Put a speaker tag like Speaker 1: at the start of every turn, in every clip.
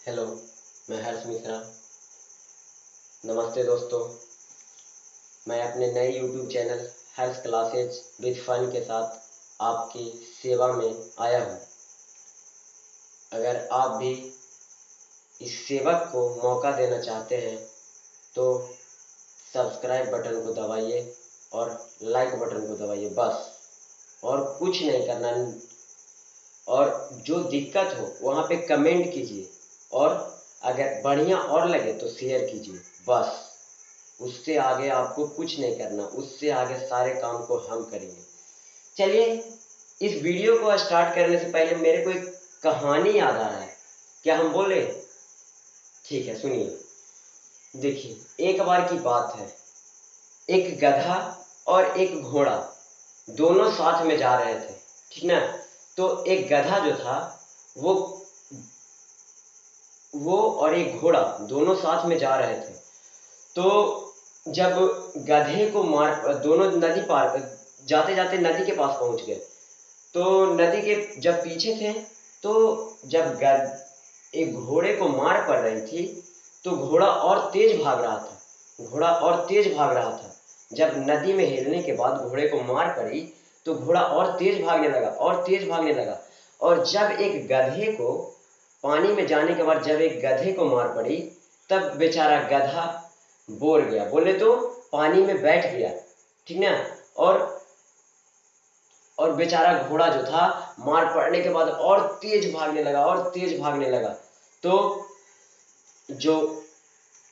Speaker 1: Hello, मैं हर्ष मिश्रा। नमस्ते दोस्तों, मैं अपने नए YouTube channel Harsh classes with fun के साथ आपकी सेवा में आया हूँ। अगर आप भी इस सेवक को मौका देना चाहते हैं तो सब्सक्राइब बटन को दबाइए और लाइक बटन को दबाइए, बस और कुछ नहीं करना। और जो दिक्कत हो वहाँ पे कमेंट कीजिए और अगर बढ़िया और लगे तो शेयर कीजिए, बस। उससे आगे आपको कुछ नहीं करना, उससे आगे सारे काम को हम करेंगे। चलिए, इस वीडियो को स्टार्ट करने से पहले मेरे को एक कहानी याद आ रहा है। क्या हम बोले? ठीक है, सुनिए। देखिए, एक बार की बात है, एक गधा और एक घोड़ा दोनों साथ में जा रहे थे, ठीक ना। तो एक गधा जो था वो और एक घोड़ा दोनों साथ में जा रहे थे। तो जब गधे को दोनों नदी पार जाते जाते नदी के पास पहुंच गए। तो नदी के जब पीछे थे, तो जब एक घोड़े को मार पड़ रही थी तो घोड़ा और तेज भाग रहा था। जब नदी में हिलने के बाद घोड़े को मार पड़ी तो घोड़ा और तेज भागने लगा। और जब एक गधे को पानी में जाने के बाद जब एक गधे को मार पड़ी, तब बेचारा गधा बोर गया, बोले तो पानी में बैठ गया, ठीक ना। और बेचारा घोड़ा जो था मार पड़ने के बाद और तेज भागने लगा। तो जो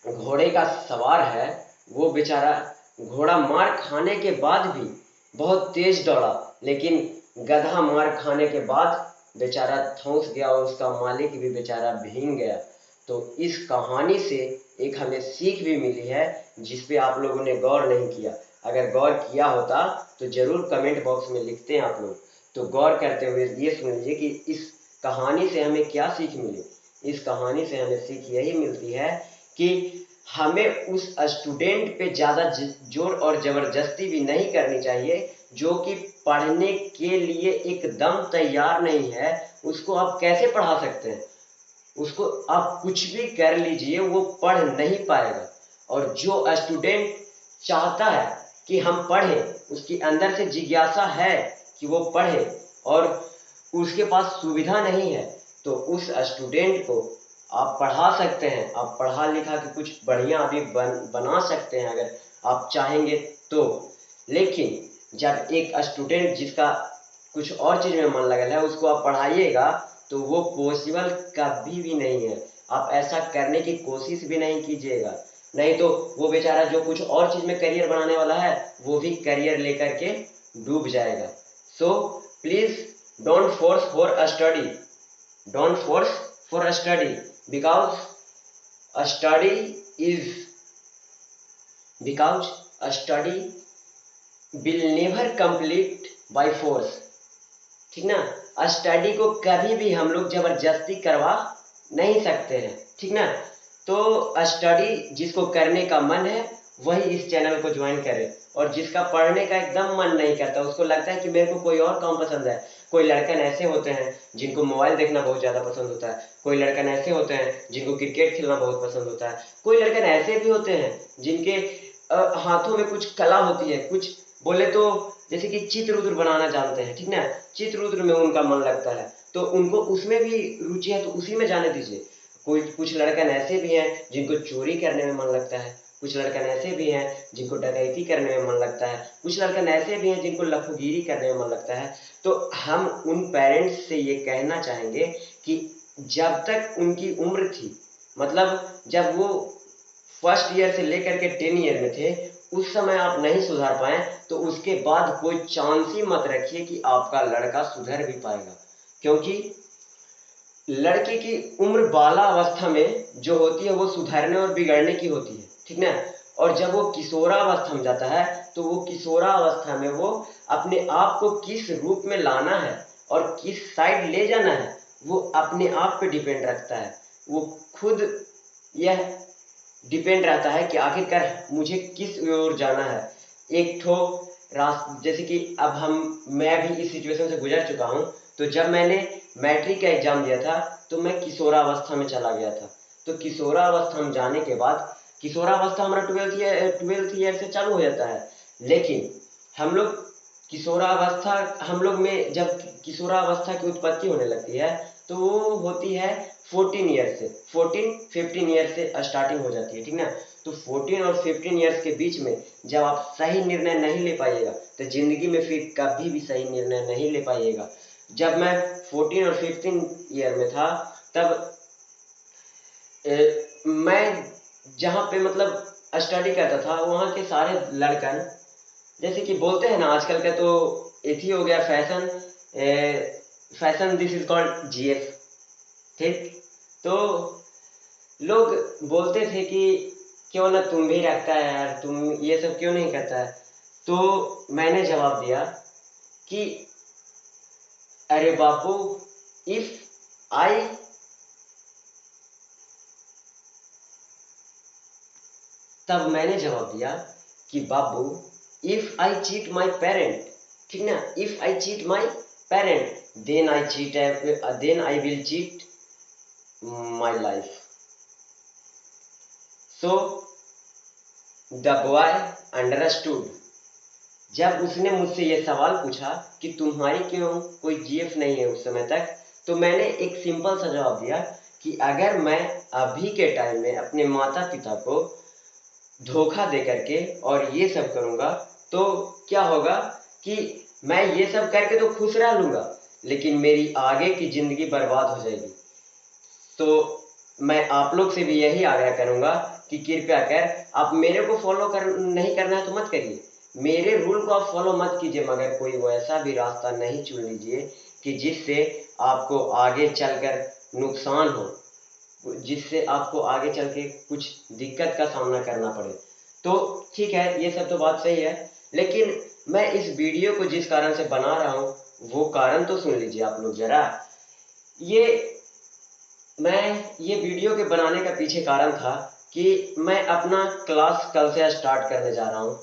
Speaker 1: घोड़े का सवार है वो बेचारा घोड़ा मार खाने के बाद भी बहुत तेज दौड़ा, लेकिन गधा मार खाने के बाद बेचारा धंस गया और उसका मालिक भी बेचारा भीग गया। तो इस कहानी से एक हमें सीख भी मिली है, जिस पे आप लोगों ने गौर नहीं किया। अगर गौर किया होता तो जरूर कमेंट बॉक्स में लिखते हैं आप लोग। तो गौर करते हुए ये सुन लीजिए कि इस कहानी से हमें क्या सीख मिली। इस कहानी से हमें सीख यही मिलती है कि हमें उस स्टूडेंट पे ज़्यादा जोर और ज़बरदस्ती भी नहीं करनी चाहिए जो कि पढ़ने के लिए एकदम तैयार नहीं है। उसको आप कैसे पढ़ा सकते हैं? उसको आप कुछ भी कर लीजिए, वो पढ़ नहीं पाएगा। और जो स्टूडेंट चाहता है कि हम पढ़ें, उसके अंदर से जिज्ञासा है कि वो पढ़े और उसके पास सुविधा नहीं है, तो उस स्टूडेंट को आप पढ़ा सकते हैं। आप पढ़ा लिखा के कुछ बढ़िया आदमी बना सकते हैं अगर आप चाहेंगे तो। लेकिन जब एक स्टूडेंट जिसका कुछ और चीज़ में मन लगा है उसको आप पढ़ाइएगा तो वो पॉसिबल कभी भी नहीं है। आप ऐसा करने की कोशिश भी नहीं कीजिएगा, नहीं तो वो बेचारा जो कुछ और चीज़ में करियर बनाने वाला है वो भी करियर लेकर के डूब जाएगा। So please don't force for a study, don't force for a study, because a study is because a study will never complete by force, ठीक ना। स्टडी को कभी भी हम लोग जबरदस्ती करवा नहीं सकते हैं, ठीक ना। तो स्टडी जिसको करने का मन है वही इस चैनल को ज्वाइन करे, और जिसका पढ़ने का एकदम मन नहीं करता, उसको लगता है कि मेरे को कोई और काम पसंद है। कोई लड़कन ऐसे होते हैं जिनको मोबाइल देखना बहुत ज़्यादा पसंद होता है, कोई लड़कन ऐसे होते हैं जिनको क्रिकेट खेलना बहुत पसंद होता है, कोई लड़कन ऐसे भी होते हैं जिनके हाथों में कुछ कला होती है, कुछ बोले तो जैसे कि चित्र उत्र बनाना जानते हैं, ठीक ना। चित्र उत्र में उनका मन लगता है तो उनको उसमें भी रुचि है, तो उसी में जाने दीजिए। कुछ लड़कन ऐसे भी हैं जिनको चोरी करने में मन लगता है, कुछ लड़कन ऐसे भी हैं जिनको डकैती करने में मन लगता है, कुछ लड़कन ऐसे भी हैं जिनको लफुगिरी करने में मन लगता है। तो हम उन पेरेंट्स से ये कहना चाहेंगे कि जब तक उनकी उम्र थी, मतलब जब वो फर्स्ट ईयर से लेकर के 10 ईयर में थे, उस समय आप नहीं सुधार पाए तो उसके बाद कोई चांस ही मत रखिए कि आपका लड़का सुधर भी पाएगा। क्योंकि लड़के की उम्र बाला अवस्था में जो होती है वो सुधरने और बिगड़ने की होती है, ठीक ना। और जब वो किशोरावस्था में जाता है तो वो किशोरावस्था में वो अपने आप को किस रूप में लाना है और किस साइड ले जाना है वो अपने आप पे डिपेंड रखता है। वो खुद यह डिपेंड रहता है कि आखिरकार मुझे किस ओर जाना है। एक ठो जैसे कि अब मैं भी इस सिचुएशन से गुजर चुका हूँ, तो जब मैंने मैट्रिक का एग्जाम दिया था तो मैं किशोरावस्था में चला गया था। तो किशोरावस्था में जाने के बाद, किशोरावस्था हमारा 12th ईयर से चालू हो जाता है, लेकिन हम लोग किशोरावस्था, हम लोग में जब किशोरावस्था की उत्पत्ति होने लगती है तो वो होती है 14 ईयर से, 14-15 ईयर से स्टार्टिंग हो जाती है, ठीक ना। तो 14 और 15 ईयर्स के बीच में जब आप सही निर्णय नहीं ले पाइएगा तो जिंदगी में फिर कभी भी सही निर्णय नहीं ले पाइएगा। जब मैं 14 और 15 ईयर में था तब मैं जहाँ पे मतलब स्टडी करता था वहाँ के सारे लड़कन, जैसे कि बोलते हैं ना आजकल का तो एक ही हो गया fashion, fashion this is called GF, ठीक। तो लोग बोलते थे कि क्यों ना तुम भी रखता है यार, तुम ये सब क्यों नहीं करता है। तो मैंने जवाब दिया कि अरे बापू, इफ आई तब मैंने जवाब दिया कि बाबू, if I cheat my parent, ठीक ना, if I cheat my parent then I will cheat my life. So the boy understood. जब उसने मुझसे ये सवाल पूछा कि तुम्हारी क्यों कोई जीएफ नहीं है उस समय तक, तो मैंने एक सिंपल सा जवाब दिया कि अगर मैं अभी के टाइम में अपने माता पिता को धोखा दे करके और ये सब करूंगा तो क्या होगा कि मैं ये सब करके तो खुश रह लूंगा, लेकिन मेरी आगे की जिंदगी बर्बाद हो जाएगी। तो मैं आप लोग से भी यही आग्रह करूंगा कि कृपया कर आप मेरे को फॉलो नहीं करना है तो मत करिए, मेरे रूल को आप फॉलो मत कीजिए, मगर कोई वैसा भी रास्ता नहीं चुन लीजिए कि जिससे आपको आगे चलकर नुकसान हो, जिससे आपको आगे चल के कुछ दिक्कत का सामना करना पड़े। तो ठीक है, ये सब तो बात सही है, लेकिन मैं इस वीडियो को जिस कारण से बना रहा हूँ वो कारण तो सुन लीजिए आप लोग जरा। ये ये वीडियो के बनाने का पीछे कारण था कि मैं अपना क्लास कल से स्टार्ट करने जा रहा हूँ।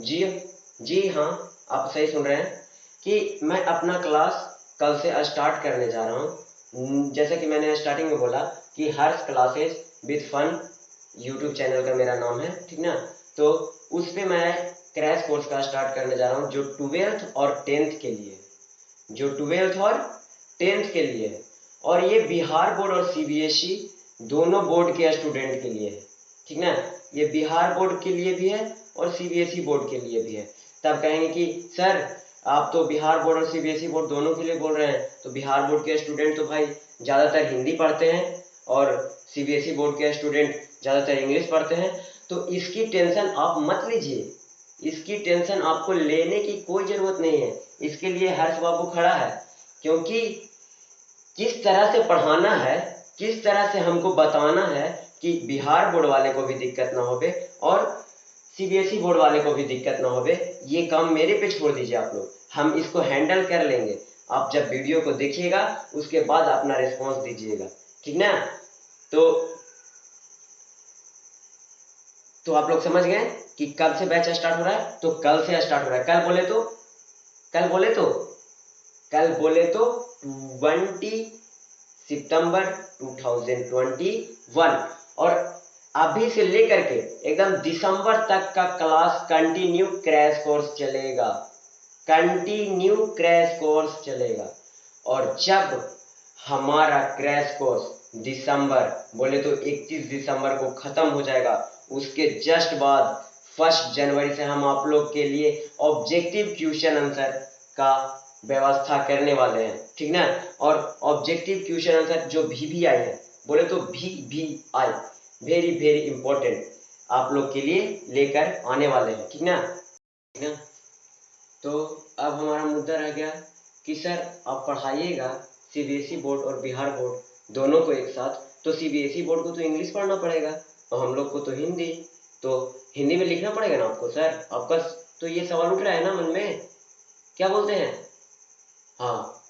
Speaker 1: जी हाँ, आप सही सुन रहे हैं कि मैं अपना क्लास कल से स्टार्ट करने जा रहा हूँ। जैसे कि मैंने स्टार्टिंग में बोला कि Harsh classes with fun YouTube channel का मेरा नाम है, ठीक ना। तो उस पे मैं क्रैश कोर्स का स्टार्ट करने जा रहा हूँ जो 12th और 10th के लिए, जो 12th और 10th के लिए है, और ये बिहार बोर्ड और सीबीएसई दोनों बोर्ड के स्टूडेंट के लिए है, ठीक ना। ये बिहार बोर्ड के लिए भी है और सीबीएसई बोर्ड के लिए भी है। तब कहेंगे कि सर आप तो बिहार बोर्ड और सीबीएसई बोर्ड दोनों के लिए बोल रहे हैं, तो बिहार बोर्ड के स्टूडेंट तो भाई ज़्यादातर हिंदी पढ़ते हैं और सीबीएसई बोर्ड के स्टूडेंट ज़्यादातर इंग्लिश पढ़ते हैं। तो इसकी टेंशन आप मत लीजिए, इसकी टेंशन आपको लेने की कोई ज़रूरत नहीं है। इसके लिए हर्ष बाबू खड़ा है, क्योंकि किस तरह से पढ़ाना है, किस तरह से हमको बताना है कि बिहार बोर्ड वाले को भी दिक्कत ना होवे और सीबीएसई बोर्ड वाले को भी दिक्कत ना होवे, ये काम मेरे पे छोड़ दीजिए आप लोग, हम इसको हैंडल कर लेंगे। आप जब वीडियो को देखिएगा उसके बाद अपना रिस्पॉन्स दीजिएगा, ठीक ना। तो आप लोग समझ गए कि कब से बैच स्टार्ट हो रहा है। तो कल से स्टार्ट हो रहा है, कल बोले तो कल बोले तो 20 सितंबर 2021, और अभी से लेकर के एकदम दिसंबर तक का क्लास कंटिन्यू क्रैश कोर्स चलेगा, कंटिन्यू क्रैश कोर्स चलेगा। और जब हमारा क्रैश कोर्स दिसंबर बोले तो 31 दिसंबर को खत्म हो जाएगा, उसके जस्ट बाद 1 जनवरी से हम आप लोग के लिए ऑब्जेक्टिव क्वेश्चन आंसर का व्यवस्था करने वाले हैं, ठीक ना। और ऑब्जेक्टिव क्वेश्चन आंसर जो VVI है, बोले तो VVI वेरी वेरी इंपॉर्टेंट, आप लोग के लिए लेकर आने वाले हैं, ठीक ना। तो अब हमारा मुद्दा रह गया कि सर आप पढ़ाइएगा सीबीएसई बोर्ड और बिहार बोर्ड दोनों को एक साथ, तो सीबीएसई बोर्ड को तो इंग्लिश पढ़ना पड़ेगा और हम लोग को तो हिंदी, तो हिंदी में लिखना पड़ेगा ना आपको। सर आपका तो ये सवाल उठ रहा है ना मन में, क्या बोलते हैं। हाँ,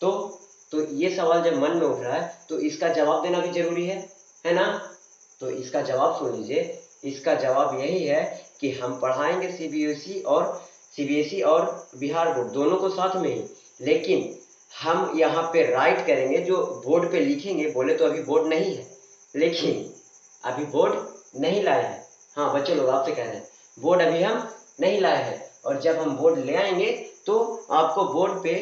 Speaker 1: तो ये सवाल जब मन में उठ रहा है तो इसका जवाब देना भी जरूरी है ना। तो इसका जवाब सुन लीजिए, इसका जवाब यही है कि हम पढ़ाएंगे सीबीएसई और बिहार बोर्ड दोनों को साथ में ही, लेकिन हम यहाँ पे राइट करेंगे, जो बोर्ड पे लिखेंगे। बोले तो अभी बोर्ड नहीं है, लेकिन अभी बोर्ड नहीं लाए हैं। हाँ बच्चे लोग आपसे कह रहे हैं, बोर्ड अभी हम नहीं लाए हैं, और जब हम बोर्ड ले आएंगे तो आपको बोर्ड पे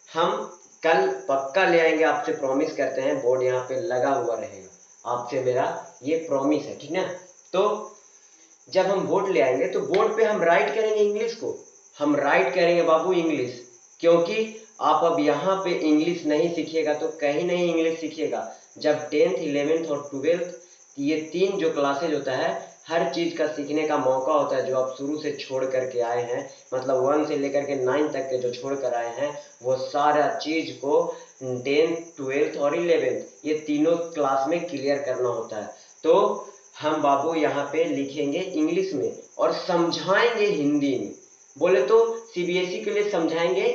Speaker 1: हम कल पक्का ले आएंगे, आपसे प्रॉमिस करते हैं। बोर्ड यहाँ पे लगा हुआ रहेगा, आपसे मेरा ये प्रॉमिस है, ठीक ना। तो जब हम बोर्ड ले आएंगे तो बोर्ड पे हम राइट करेंगे इंग्लिश को, हम राइट करेंगे बाबू इंग्लिश, क्योंकि आप अब यहाँ पे इंग्लिश नहीं सीखिएगा तो कहीं नहीं इंग्लिश सीखिएगा। जब 10th 11th और 12th ये 3 जो क्लासेज होता है, हर चीज़ का सीखने का मौका होता है। जो आप शुरू से छोड़ करके आए हैं, मतलब 1 से लेकर के 9 तक के जो छोड़ कर आए हैं, वो सारा चीज़ को 10th 12th और 11th ये तीनों क्लास में क्लियर करना होता है। तो हम बाबू यहाँ पे लिखेंगे इंग्लिश में और समझाएंगे हिंदी में। बोले तो सीबीएसई के लिए समझाएंगे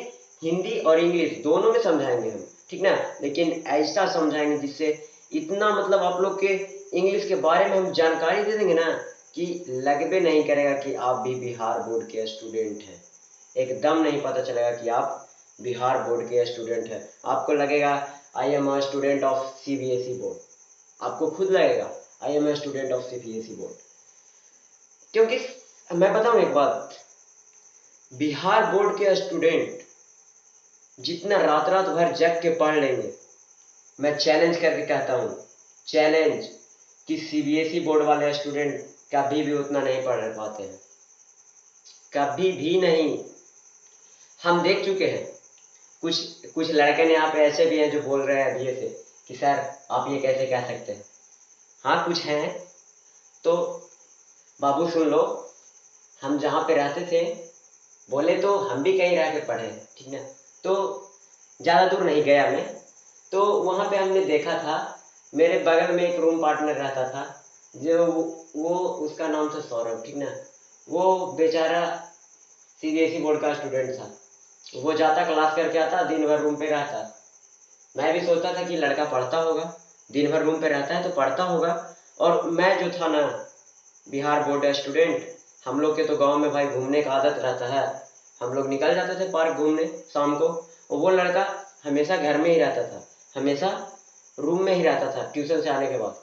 Speaker 1: हिंदी और इंग्लिश दोनों में समझाएंगे हम, ठीक ना। लेकिन ऐसा समझाएंगे जिससे इतना मतलब आप लोग के इंग्लिश के बारे में हम जानकारी दे देंगे ना कि लगबे नहीं करेगा कि आप भी बिहार बोर्ड के स्टूडेंट हैं। एकदम नहीं पता चलेगा कि आप बिहार बोर्ड के स्टूडेंट हैं। आपको लगेगा I am a student of CBSE board, आपको खुद लगेगा I am a student of CBSE board. क्योंकि मैं बताऊं एक बात, बिहार बोर्ड के स्टूडेंट जितना रात रात भर जग के पढ़ लेंगे, मैं चैलेंज करके कहता हूं, चैलेंज, कि सीबीएसई बोर्ड वाले स्टूडेंट कभी भी उतना नहीं पढ़ पाते हैं, कभी भी नहीं। हम देख चुके हैं, कुछ कुछ लड़के ने यहाँ पे ऐसे भी हैं जो बोल रहे हैं अभी से कि सर आप ये कैसे कह सकते हैं। हाँ कुछ हैं, तो बाबू सुन लो, हम जहाँ पे रहते थे, बोले तो हम भी कहीं रह के पढ़े हैं, ठीक ना। तो ज़्यादा दूर नहीं गया मैं, तो वहाँ पे हमने देखा था, मेरे बगल में एक रूम पार्टनर रहता था, जो वो उसका नाम था सौरभ, ठीक ना। वो बेचारा सीबीएसई बोर्ड का स्टूडेंट था। वो जाता क्लास करके आता, दिन भर रूम पे रहता। मैं भी सोचता था कि लड़का पढ़ता होगा, दिन भर रूम पे रहता है तो पढ़ता होगा। और मैं जो था ना बिहार बोर्ड स्टूडेंट, हम लोग के तो गांव में भाई घूमने का आदत रहता है, हम लोग निकल जाते थे पार्क घूमने शाम को। और वो लड़का हमेशा घर में ही रहता था, हमेशा रूम में ही रहता था ट्यूशन से आने के बाद।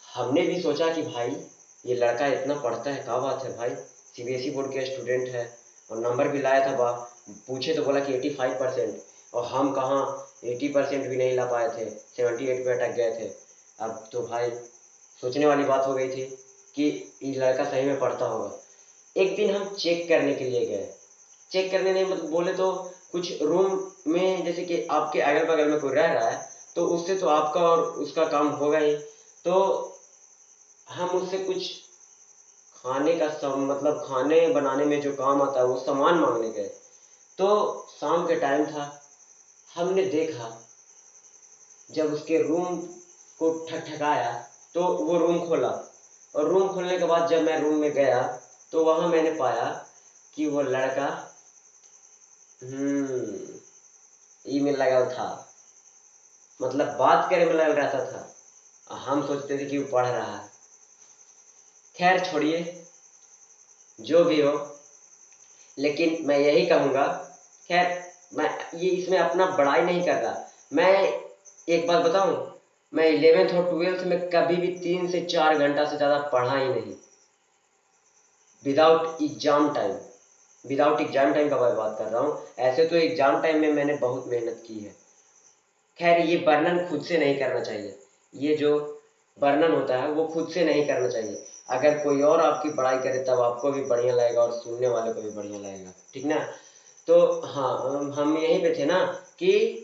Speaker 1: हमने भी सोचा कि भाई ये लड़का इतना पढ़ता है, क्या बात है भाई, सीबीएसई बोर्ड के स्टूडेंट है, और नंबर भी लाया था। पूछे तो बोला कि 85%, और हम कहाँ 80% भी नहीं ला पाए थे, 78 पे अटक गए थे। अब तो भाई सोचने वाली बात हो गई थी कि ये लड़का सही में पढ़ता होगा। एक दिन हम चेक करने के लिए गए, चेक करने नहीं मतलब बोले तो कुछ रूम में, जैसे कि आपके अगल बगल में कोई रह रहा है तो उससे तो आपका और उसका काम होगा ही। तो हम उससे कुछ खाने का मतलब खाने बनाने में जो काम आता है वो सामान मांगने गए। तो शाम के टाइम था, हमने देखा जब उसके रूम को ठकठकाया तो वो रूम खोला, और रूम खोलने के बाद जब मैं रूम में गया तो वहां मैंने पाया कि वो लड़का ई में लगा था, मतलब बात करे में लग रहता था। हम सोचते थे कि वो पढ़ रहा है। खैर छोड़िए, जो भी हो, लेकिन मैं यही कहूँगा, खैर मैं ये इसमें अपना बड़ाई नहीं कर रहा। मैं एक बात बताऊं, मैं 11th और 12th में कभी भी 3 से 4 घंटा से ज़्यादा पढ़ा ही नहीं, without exam time. Without exam time का मैं बात कर रहा हूँ, ऐसे तो एग्जाम टाइम में मैंने बहुत मेहनत की है। खैर ये वर्णन खुद से नहीं करना चाहिए, ये जो वर्णन होता है वो खुद से नहीं करना चाहिए। अगर कोई और आपकी पढ़ाई करे तब आपको भी बढ़िया लगेगा और सुनने वाले को भी बढ़िया लगेगा, ठीक ना। तो हाँ, हम यहीं पे थे ना कि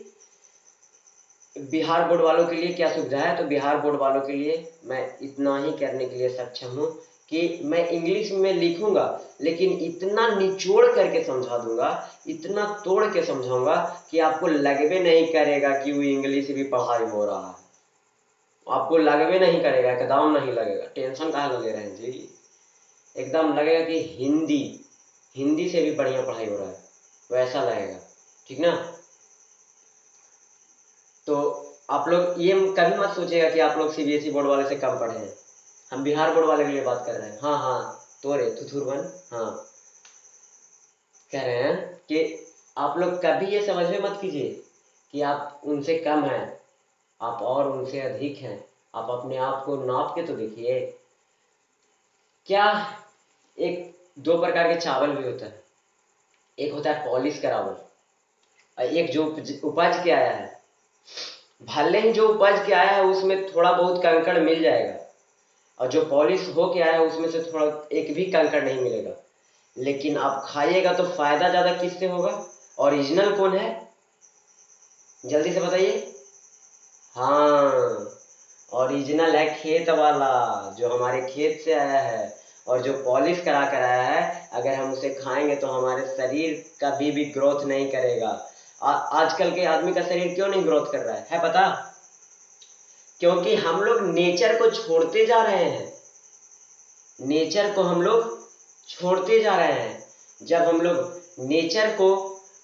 Speaker 1: बिहार बोर्ड वालों के लिए क्या सुविधा है। तो बिहार बोर्ड वालों के लिए मैं इतना ही करने के लिए सक्षम हूँ कि मैं इंग्लिश में लिखूंगा, लेकिन इतना निचोड़ करके समझा दूंगा, इतना तोड़ के समझाऊंगा कि आपको लगबे नहीं करेगा कि वो इंग्लिश भी पढ़ाई हो रहा है। आपको लगबे नहीं करेगा, एकदम नहीं लगेगा। टेंशन कहाँ ले रहे हैं जी, एकदम लगेगा कि हिंदी हिंदी से भी बढ़िया पढ़ाई हो रहा है, वैसा लगेगा, ठीक ना। तो आप लोग ये कभी मत सोचेगा कि आप लोग सीबीएसई बोर्ड वाले से कम पढ़े हैं। हम बिहार बोर्ड वाले के लिए बात कर रहे हैं। हाँ हाँ, तोरे थुथुरबन, हाँ, कह रहे हैं कि आप लोग कभी ये समझ में मत कीजिए कि आप उनसे कम हैं, आप और उनसे अधिक हैं। आप अपने आप को नाप के तो देखिए। क्या एक दो प्रकार के चावल भी होता है, एक होता है पॉलिश करावल और एक जो उपज के आया है। भले ही जो उपज के आया है उसमें थोड़ा बहुत कंकड़ मिल जाएगा, और जो पॉलिश हो के आया है उसमें से थोड़ा एक भी कंकड़ नहीं मिलेगा। लेकिन आप खाइएगा तो फायदा ज्यादा किससे होगा? ओरिजिनल कौन है? जल्दी से बताइए। हाँ, ओरिजिनल है खेत वाला, जो हमारे खेत से आया है। और जो पॉलिश करा कर आया है, अगर हम उसे खाएंगे तो हमारे शरीर कभी भी ग्रोथ नहीं करेगा। आजकल के आदमी का शरीर क्यों नहीं ग्रोथ कर रहा है पता? क्योंकि हम लोग नेचर को छोड़ते जा रहे हैं। नेचर को हम लोग छोड़ते जा रहे हैं। जब हम लोग नेचर को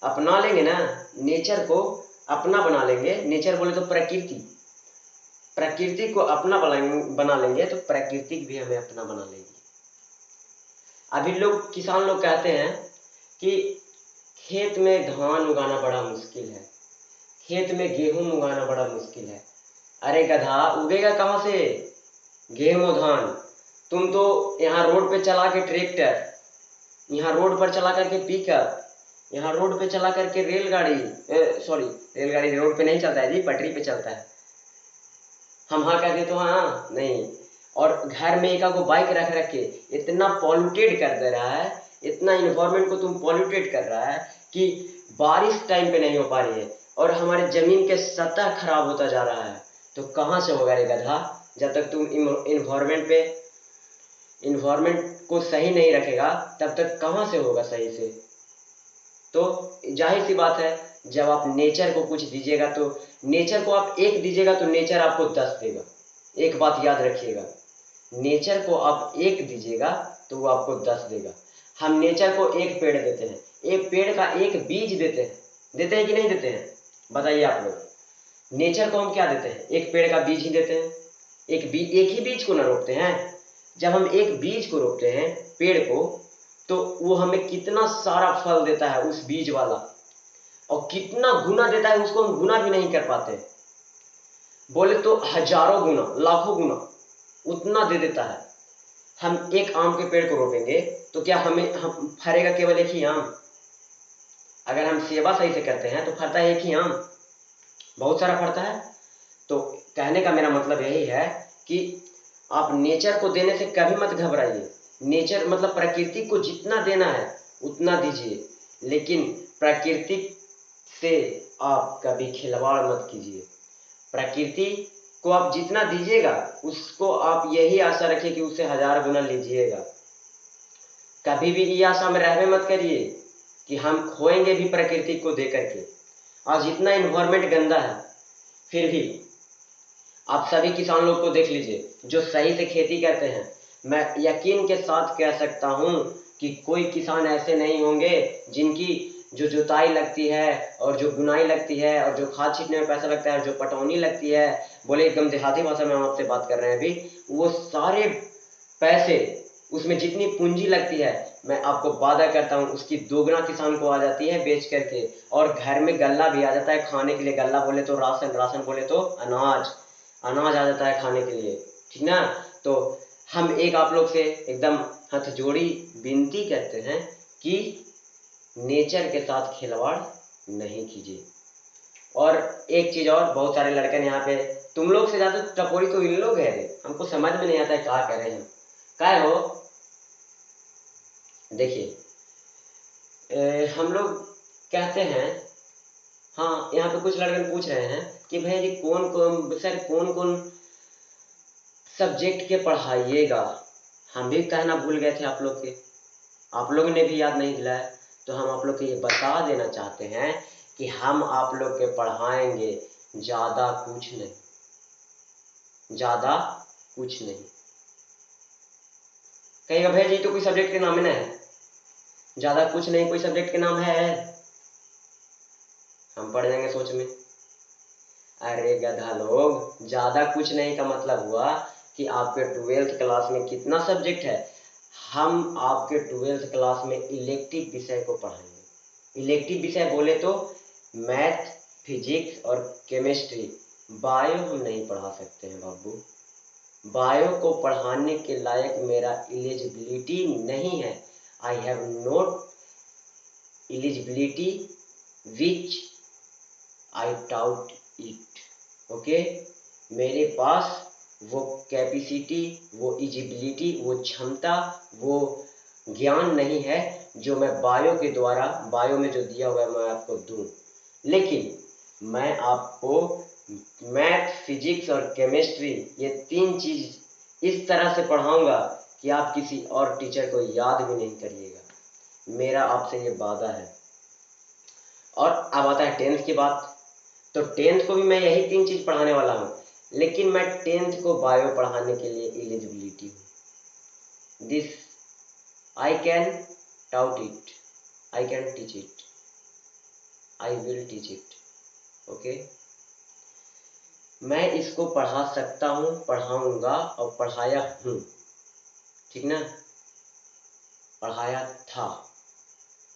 Speaker 1: अपना लेंगे ना, नेचर को अपना बना लेंगे, नेचर बोले तो प्रकृति, प्रकृति को अपना बना लेंगे तो प्रकृति भी हमें अपना बना लेगी। अभी लोग किसान लोग कहते हैं कि खेत में धान उगाना बड़ा मुश्किल है, खेत में गेहूं उगाना बड़ा मुश्किल है। अरे गधा, उगेगा कहाँ से गेहूं धान? तुम तो यहाँ रोड पे चला के ट्रैक्टर, यहाँ रोड पर चला करके पिकअप, यहाँ रोड पे चला करके रेलगाड़ी, सॉरी रेलगाड़ी रोड पे नहीं चलता है जी, पटरी पे चलता है। हम हाँ कहते तो हाँ नहीं। और घर में एक आगो बाइक रख रख के इतना पॉल्यूटेड कर दे रहा है, इतना इन्वायरमेंट को तुम पॉल्यूटेड कर रहा है कि बारिश टाइम पे नहीं हो पा रही है और हमारे जमीन के सतह खराब होता जा रहा है। तो कहाँ से होगा रे गधा? जब तक तुम इन्वायरमेंट को सही नहीं रखेगा तब तक कहाँ से होगा सही से? तो जाहिर सी बात है, जब आप नेचर को कुछ दीजिएगा तो नेचर को आप एक दीजिएगा तो नेचर आपको 10 देगा। एक बात याद रखिएगा, नेचर को आप एक दीजिएगा तो वो आपको 10 देगा। हम नेचर को एक पेड़ देते हैं, एक पेड़ का एक बीज देते हैं कि नहीं देते हैं? बताइए आप लोग। नेचर को हम क्या देते हैं? एक पेड़ का बीज ही देते हैं। एक ही बीज को ना रोपते हैं। जब हम एक बीज को रोपते हैं पेड़ को, तो वो हमें कितना सारा फल देता है उस बीज वाला, और कितना गुना देता है उसको हम गुना भी नहीं कर पाते। बोले तो हजारों गुना, लाखों गुना उतना दे देता है। हम एक आम के पेड़ को रोपेंगे तो क्या हम फरेगा केवल एक ही आम? अगर हम सेवा सही से करते हैं तो फरता है एक ही आम, बहुत सारा फरता है। तो कहने का मेरा मतलब यही है कि आप नेचर को देने से कभी मत घबराइए। नेचर मतलब प्रकृति को जितना देना है उतना दीजिए, लेकिन प्रकृति से आप कभी खिलवाड़ मत कीजिए। प्रकृति को आप जितना दीजिएगा उसको आप यही आशा रखिए कि उससे 1000 गुना लीजिएगा। कभी भी ये आशा में रहने मत करिए कि हम खोएंगे भी प्रकृति को दे करके। आज इतना इन्वायरमेंट गंदा है, फिर भी आप सभी किसान लोग को देख लीजिए जो सही से खेती करते हैं। मैं यकीन के साथ कह सकता हूं कि कोई किसान ऐसे नहीं होंगे जिनकी जो जुताई लगती है और जो बुनाई लगती है और जो खाद छींटने में पैसा लगता है और जो पटौनी लगती है, बोले एकदम देहाती भाषा में हम आपसे बात कर रहे हैं अभी, वो सारे पैसे, उसमें जितनी पूंजी लगती है, मैं आपको वादा करता हूँ उसकी दोगुना किसान को आ जाती है बेच करके। और घर में गल्ला भी आ जाता है खाने के लिए। गल्ला बोले तो राशन, राशन बोले तो अनाज, अनाज आ जाता है खाने के लिए, ठीक ना? तो हम एक आप लोग से एकदम हाथ जोड़ी विनती करते हैं कि नेचर के साथ खिलवाड़ नहीं कीजिए। और एक चीज और, बहुत सारे लड़के ने यहाँ पे, तुम लोग से ज्यादा टपोरी तो इन लोग है, हमको समझ में नहीं आता है क्या करें हम। क्या हो, देखिए हम लोग कहते हैं, हाँ यहाँ पे कुछ लड़के पूछ रहे हैं कि भैया जी कौन कौन सब्जेक्ट के पढ़ाइएगा। हम भी कहना भूल गए थे आप लोग के, आप लोगों ने भी याद नहीं दिलाया, तो हम आप लोग को ये बता देना चाहते हैं कि हम आप लोग के पढ़ाएंगे ज्यादा कुछ नहीं, ज्यादा कुछ नहीं। कहेगा भैया जी तो कोई सब्जेक्ट के नाम ही ना है, ज्यादा कुछ नहीं कोई सब्जेक्ट के नाम है? हम पढ़ जाएंगे सोच में। अरे गधा लोग, ज्यादा कुछ नहीं का मतलब हुआ कि आपके 12th क्लास में कितना सब्जेक्ट है। हम आपके 12th क्लास में इलेक्टिव विषय को पढ़ाएंगे। इलेक्टिव विषय बोले तो मैथ, फिजिक्स और केमिस्ट्री, बायो हम नहीं पढ़ा सकते हैं बाबू। बायो को पढ़ाने के लायक मेरा एलिजिबिलिटी नहीं है। I have not eligibility which I taut it. Okay, मेरे पास वो कैपेसिटी, वो एलिजिबिलिटी, वो क्षमता, वो ज्ञान नहीं है जो मैं बायो के द्वारा, बायो में जो दिया हुआ है मैं आपको दूं। लेकिन मैं आपको मैथ, फिजिक्स और केमिस्ट्री, ये तीन चीज इस तरह से पढ़ाऊंगा कि आप किसी और टीचर को याद भी नहीं करिएगा। मेरा आपसे ये वादा है। और अब आता है टेंथ की बात। तो टेंथ को भी मैं यही तीन चीज पढ़ाने वाला हूँ, लेकिन मैं टेंथ को बायो पढ़ाने के लिए एलिजिबिलिटी हूँ। This I can taut it, I can teach it, I will teach it. Okay, मैं इसको पढ़ा सकता हूँ, पढ़ाऊंगा और पढ़ाया हूँ, ठीक ना, पढ़ाया था।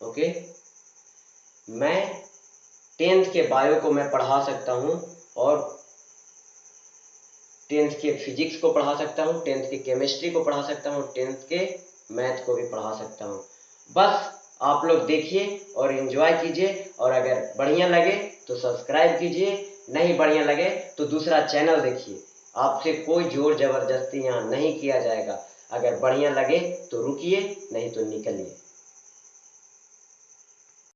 Speaker 1: ओके, मैं टेंथ के बायो को मैं पढ़ा सकता हूँ और टेंथ के फिजिक्स को पढ़ा सकता हूँ, टेंथ के केमिस्ट्री को पढ़ा सकता हूँ, टेंथ के मैथ को भी पढ़ा सकता हूँ। बस आप लोग देखिए और एंजॉय कीजिए, और अगर बढ़िया लगे तो सब्सक्राइब कीजिए, नहीं बढ़िया लगे तो दूसरा चैनल देखिए। आपसे कोई जोर जबरदस्ती यहाँ नहीं किया जाएगा। अगर बढ़िया लगे तो रुकिए, नहीं तो निकलिए।